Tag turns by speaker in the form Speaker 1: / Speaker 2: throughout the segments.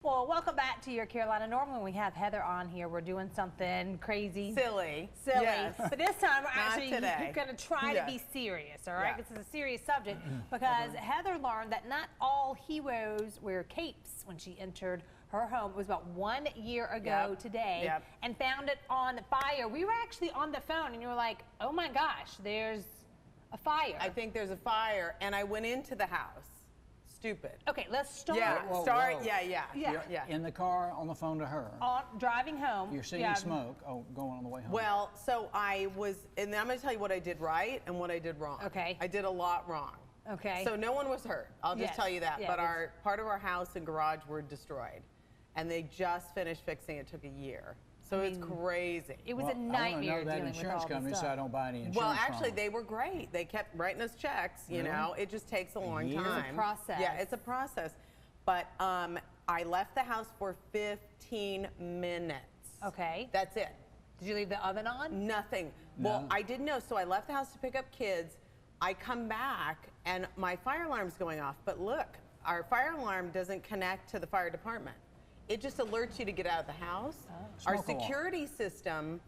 Speaker 1: Well, welcome back to Your Carolina. Normally we have Heather on here. We're doing something crazy.
Speaker 2: Silly.
Speaker 1: Yes. But this time we're actually
Speaker 2: today.
Speaker 1: going to try to be serious, all right?
Speaker 2: Yeah.
Speaker 1: This is a serious subject because Heather learned that not all heroes wear capes when she entered her home. It was about 1 year ago today and found it on fire. We were actually on the phone and you were like, oh my gosh, there's a fire.
Speaker 2: I think there's a fire, and I went into the house. Stupid.
Speaker 1: Okay, let's start.
Speaker 2: Yeah,
Speaker 3: Whoa,
Speaker 2: start.
Speaker 3: whoa.
Speaker 2: Yeah.
Speaker 3: You're in the car, on the phone to her.
Speaker 1: Driving home.
Speaker 3: You're seeing smoke. Oh, going on the way home.
Speaker 2: Well, so I was, and I'm going to tell you what I did right and what I did wrong.
Speaker 1: Okay.
Speaker 2: I did a lot wrong.
Speaker 1: Okay.
Speaker 2: So no one was hurt. I'll just tell you that.
Speaker 1: Yeah,
Speaker 2: But part of our house and garage were destroyed, and they just finished fixing it. It took a year. So it's crazy.
Speaker 1: It was
Speaker 3: well,
Speaker 1: a nightmare
Speaker 3: I want to know that
Speaker 1: dealing
Speaker 3: insurance
Speaker 1: with all
Speaker 3: company,
Speaker 1: this
Speaker 3: so I
Speaker 1: stuff.
Speaker 3: don't buy any insurance.
Speaker 2: Well, actually,
Speaker 3: from
Speaker 2: they were great. They kept writing us checks, you know. It just takes a long
Speaker 3: year?
Speaker 2: time.
Speaker 1: It's a process.
Speaker 2: Yeah, it's a process. But I left the house for 15 minutes.
Speaker 1: Okay.
Speaker 2: That's it.
Speaker 1: Did you leave the oven on?
Speaker 2: Nothing.
Speaker 3: No.
Speaker 2: Well, I didn't know, so I left the house to pick up kids. I come back, and my fire alarm's going off. But look, our fire alarm doesn't connect to the fire department. It just alerts you to get out of the house. Our
Speaker 3: Smoke alarm.
Speaker 2: security system,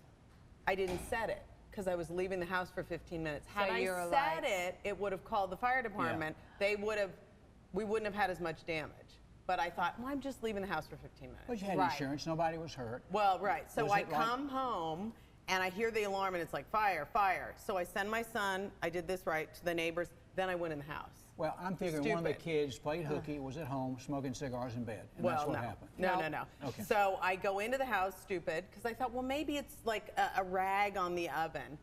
Speaker 2: I didn't set it because I was leaving the house for 15 minutes. Had
Speaker 1: you're
Speaker 2: I
Speaker 1: like-
Speaker 2: set it, it would have called the fire department. We wouldn't have had as much damage. But I thought, well, I'm just leaving the house for 15 minutes.
Speaker 3: But you had insurance. Nobody was hurt.
Speaker 2: Well, right. So
Speaker 3: Was
Speaker 2: I
Speaker 3: it like-
Speaker 2: come home and I hear the alarm and it's like fire, fire. So I send my son, I did this right, to the neighbors. Then I went in the house.
Speaker 3: Well, I'm figuring one of the
Speaker 2: Stupid.
Speaker 3: kids played hooky, was at home, smoking cigars in bed. And that's what happened.
Speaker 2: No.
Speaker 3: Okay.
Speaker 2: So I go into the house, stupid, because I thought, well, maybe it's like a rag on the oven.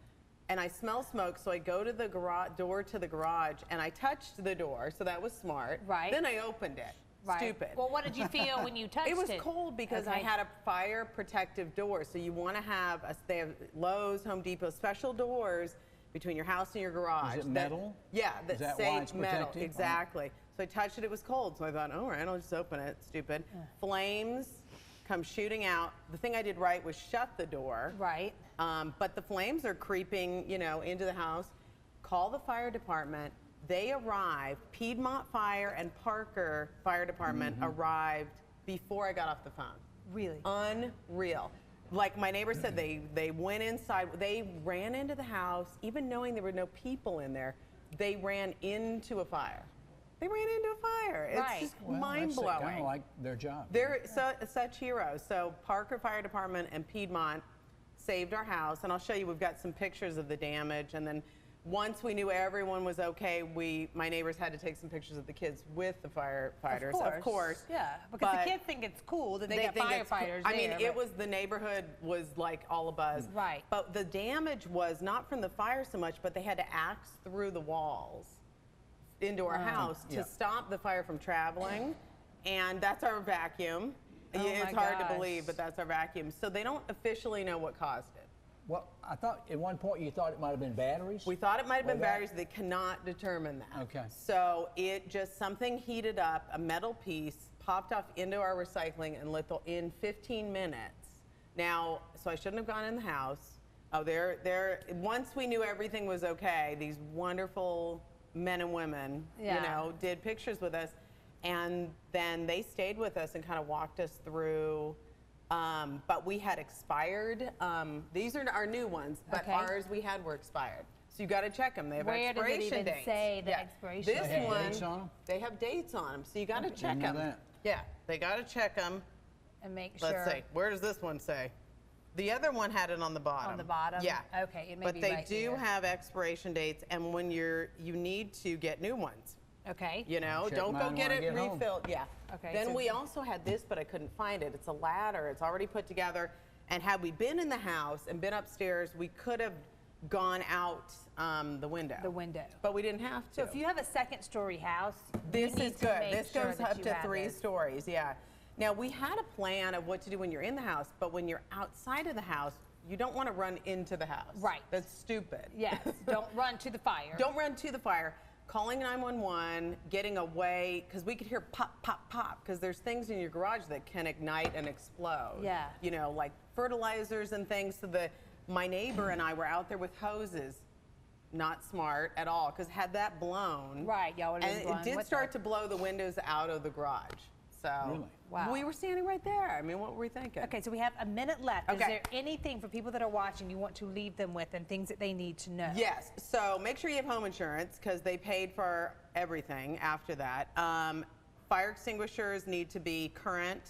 Speaker 2: And I smell smoke, so I go to the door to the garage, and I touched the door, so that was smart.
Speaker 1: Right.
Speaker 2: Then I opened it.
Speaker 1: Right.
Speaker 2: Stupid.
Speaker 1: Well, what did you feel when you touched it?
Speaker 2: It was cold because I had a fire protective door. So you want to have, they have Lowe's, Home Depot, special doors between your house and your garage.
Speaker 3: Is it metal?
Speaker 2: Yeah, that
Speaker 3: Is that
Speaker 2: say
Speaker 3: why it's
Speaker 2: metal.
Speaker 3: protected?
Speaker 2: Exactly. So I touched it, it was cold. So I thought, all right, I'll just open it. Stupid. Flames come shooting out. The thing I did right was shut the door.
Speaker 1: Right.
Speaker 2: But the flames are creeping, into the house. Call the fire department. They arrived. Piedmont Fire and Parker Fire Department arrived before I got off the phone.
Speaker 1: Really?
Speaker 2: Unreal. Like my neighbor said, they went inside. They ran into the house, even knowing there were no people in there. They ran into a fire. They ran into a fire. It's just
Speaker 3: Well,
Speaker 2: mind-blowing.
Speaker 3: That's kind of like their job.
Speaker 2: They're such heroes. So Parker Fire Department and Piedmont saved our house, and I'll show you. We've got some pictures of the damage, and then once we knew everyone was okay, my neighbors had to take some pictures of the kids with the firefighters. Of course.
Speaker 1: Yeah, because the kids think it's cool that they got
Speaker 2: think it's cool.
Speaker 1: firefighters
Speaker 2: I mean,
Speaker 1: there,
Speaker 2: the neighborhood was like all abuzz.
Speaker 1: Right.
Speaker 2: But the damage was not from the fire so much, but they had to axe through the walls into our house to stop the fire from traveling, and that's our vacuum. It's hard to believe, but that's our vacuum. So they don't officially know what caused it.
Speaker 3: Well, I thought at one point you thought it might have been batteries.
Speaker 2: We thought it might have been
Speaker 3: Or that?
Speaker 2: batteries. They cannot determine that.
Speaker 3: Okay.
Speaker 2: So something heated up, a metal piece popped off into our recycling and lit in 15 minutes. Now, so I shouldn't have gone in the house. Oh, once we knew everything was okay, these wonderful men and women, did pictures with us. And then they stayed with us and kind of walked us through. But we had expired. These are our new ones, but ours we had were expired. So you got to check them. They have expiration dates.
Speaker 1: Where does it even say the expiration
Speaker 2: This
Speaker 1: date?
Speaker 3: They have
Speaker 2: one,
Speaker 3: dates on them?
Speaker 2: they have dates on them, so you got to check
Speaker 3: Didn't know
Speaker 2: them.
Speaker 3: that.
Speaker 2: Yeah, they got to check them.
Speaker 1: And make sure.
Speaker 2: Let's see. Where does this one say? The other one had it on the bottom.
Speaker 1: On the bottom?
Speaker 2: Yeah.
Speaker 1: Okay, it may
Speaker 2: but
Speaker 1: be
Speaker 2: they
Speaker 1: right
Speaker 2: do
Speaker 1: here.
Speaker 2: have expiration dates, and when you need to get new ones.
Speaker 1: Okay.
Speaker 3: Check
Speaker 2: Don't go
Speaker 3: mine
Speaker 2: get
Speaker 3: when I
Speaker 2: it
Speaker 3: get home.
Speaker 2: refilled. Yeah.
Speaker 1: Okay,
Speaker 2: Then
Speaker 1: so-
Speaker 2: we also had this, but I couldn't find it. It's a ladder. It's already put together. And had we been in the house and been upstairs, we could have gone out the window.
Speaker 1: The window.
Speaker 2: But we didn't have to.
Speaker 1: So if you have a second-story house,
Speaker 2: This
Speaker 1: you need
Speaker 2: is
Speaker 1: to
Speaker 2: good.
Speaker 1: make
Speaker 2: This
Speaker 1: sure
Speaker 2: goes
Speaker 1: that
Speaker 2: up
Speaker 1: you
Speaker 2: to
Speaker 1: have
Speaker 2: 3
Speaker 1: this.
Speaker 2: stories. Yeah. Now we had a plan of what to do when you're in the house, but when you're outside of the house, you don't want to run into the house.
Speaker 1: Right.
Speaker 2: That's stupid.
Speaker 1: Yes. Don't run to the fire.
Speaker 2: Don't run to the fire. Calling 911, getting away, because we could hear pop, pop, pop, because there's things in your garage that can ignite and explode.
Speaker 1: Yeah.
Speaker 2: Like fertilizers and things. So my neighbor and I were out there with hoses. Not smart at all, because had that blown.
Speaker 1: Right, y'all would have
Speaker 2: And
Speaker 1: been blown
Speaker 2: it did
Speaker 1: with
Speaker 2: start
Speaker 1: that.
Speaker 2: to blow the windows out of the garage. So
Speaker 3: Really?
Speaker 1: Wow.
Speaker 2: we were standing right there. I mean, what were we thinking?
Speaker 1: Okay, so we have a minute left. Is
Speaker 2: Okay.
Speaker 1: there anything for people that are watching you want to leave them with and things that they need to know?
Speaker 2: Yes. So make sure you have home insurance because they paid for everything after that. Fire extinguishers need to be current.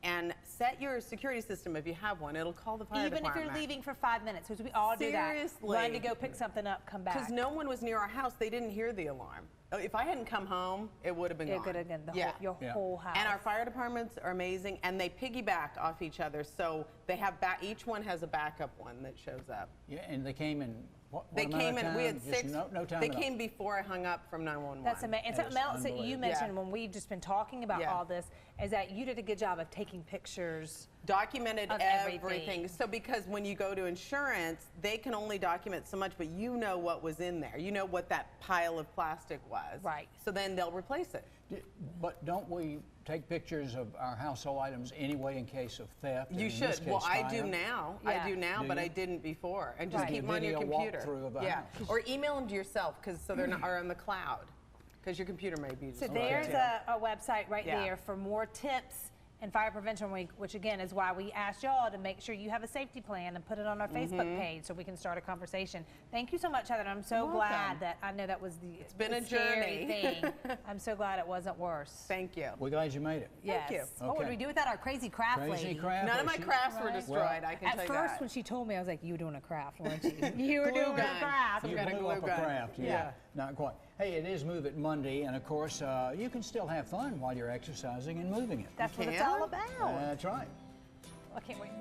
Speaker 2: And set your security system if you have one. It'll call the fire
Speaker 1: Even if
Speaker 2: department.
Speaker 1: you're leaving for 5 minutes, because we all do that.
Speaker 2: Seriously.
Speaker 1: Run to go pick something up, come back.
Speaker 2: Because no one was near our house. They didn't hear the alarm. If I hadn't come home, it would have been
Speaker 1: It
Speaker 2: gone.
Speaker 1: could have been your
Speaker 3: Yeah.
Speaker 1: whole house.
Speaker 2: And our fire departments are amazing, and they piggyback off each other. So they have each one has a backup one that shows up.
Speaker 3: Yeah, and they came in, what
Speaker 2: They
Speaker 3: amount
Speaker 2: came
Speaker 3: of
Speaker 2: in.
Speaker 3: time?
Speaker 2: We had
Speaker 3: Just
Speaker 2: 6.
Speaker 3: no time
Speaker 2: they
Speaker 3: at all.
Speaker 2: came before I hung up from 911.
Speaker 1: That's amazing. And
Speaker 3: That
Speaker 1: something
Speaker 3: is
Speaker 1: else that you
Speaker 3: unbelievable.
Speaker 1: mentioned
Speaker 2: Yeah.
Speaker 1: when we've just been talking about
Speaker 2: Yeah.
Speaker 1: all this is that you did a good job of taking pictures.
Speaker 2: Documented
Speaker 1: Of
Speaker 2: everything.
Speaker 1: everything.
Speaker 2: So because when you go to insurance, they can only document so much, but you know what was in there. You know what that pile of plastic was.
Speaker 1: Right.
Speaker 2: So then they'll replace it.
Speaker 3: But don't we take pictures of our household items anyway in case of theft? and
Speaker 2: You
Speaker 3: in this
Speaker 2: should. Well,
Speaker 3: case,
Speaker 2: I do
Speaker 3: fire?
Speaker 2: now.
Speaker 1: Yeah.
Speaker 2: I do now,
Speaker 3: Do
Speaker 2: but
Speaker 3: you?
Speaker 2: I didn't before. And just
Speaker 1: Right.
Speaker 2: keep
Speaker 3: Do
Speaker 2: them
Speaker 3: a
Speaker 2: on your
Speaker 3: video
Speaker 2: computer.
Speaker 3: walkthrough of a
Speaker 2: Yeah.
Speaker 3: house.
Speaker 2: Or email them to yourself because so they're not are on the cloud because your computer may be.
Speaker 1: So
Speaker 2: destroyed,
Speaker 1: there's
Speaker 2: too.
Speaker 1: a website right
Speaker 2: Yeah.
Speaker 1: there for more tips in Fire Prevention Week, which again is why we asked y'all to make sure you have a safety plan and put it on our Facebook page so we can start a conversation. Thank you so much, Heather. I'm so
Speaker 2: You're
Speaker 1: glad
Speaker 2: welcome.
Speaker 1: that I know that was the
Speaker 2: been
Speaker 1: the
Speaker 2: a
Speaker 1: scary
Speaker 2: journey.
Speaker 1: thing. I'm so glad it wasn't worse.
Speaker 2: Thank you.
Speaker 3: We're glad you made it.
Speaker 1: Yes.
Speaker 2: you.
Speaker 1: What would
Speaker 3: Okay.
Speaker 1: we do without our crazy craft
Speaker 3: Crazy
Speaker 1: lady?
Speaker 3: craft.
Speaker 2: None of my
Speaker 3: she-
Speaker 2: crafts were
Speaker 1: Right.
Speaker 2: destroyed.
Speaker 3: Well,
Speaker 2: I can
Speaker 1: At
Speaker 2: tell you
Speaker 1: first,
Speaker 2: that.
Speaker 1: when she told me, I was like, "You were doing a craft, weren't you? You were
Speaker 2: Glue
Speaker 1: doing
Speaker 2: gun.
Speaker 1: a craft."
Speaker 2: Some
Speaker 3: You
Speaker 2: kind of
Speaker 3: blew
Speaker 2: glue
Speaker 3: up a
Speaker 2: gun.
Speaker 3: craft, yeah.
Speaker 2: Yeah.
Speaker 3: Not quite. Hey, it is Move It Monday, and of course, you can still have fun while you're exercising and moving it.
Speaker 1: That's what it's
Speaker 2: can?
Speaker 1: all about.
Speaker 3: That's right.
Speaker 1: I can't wait.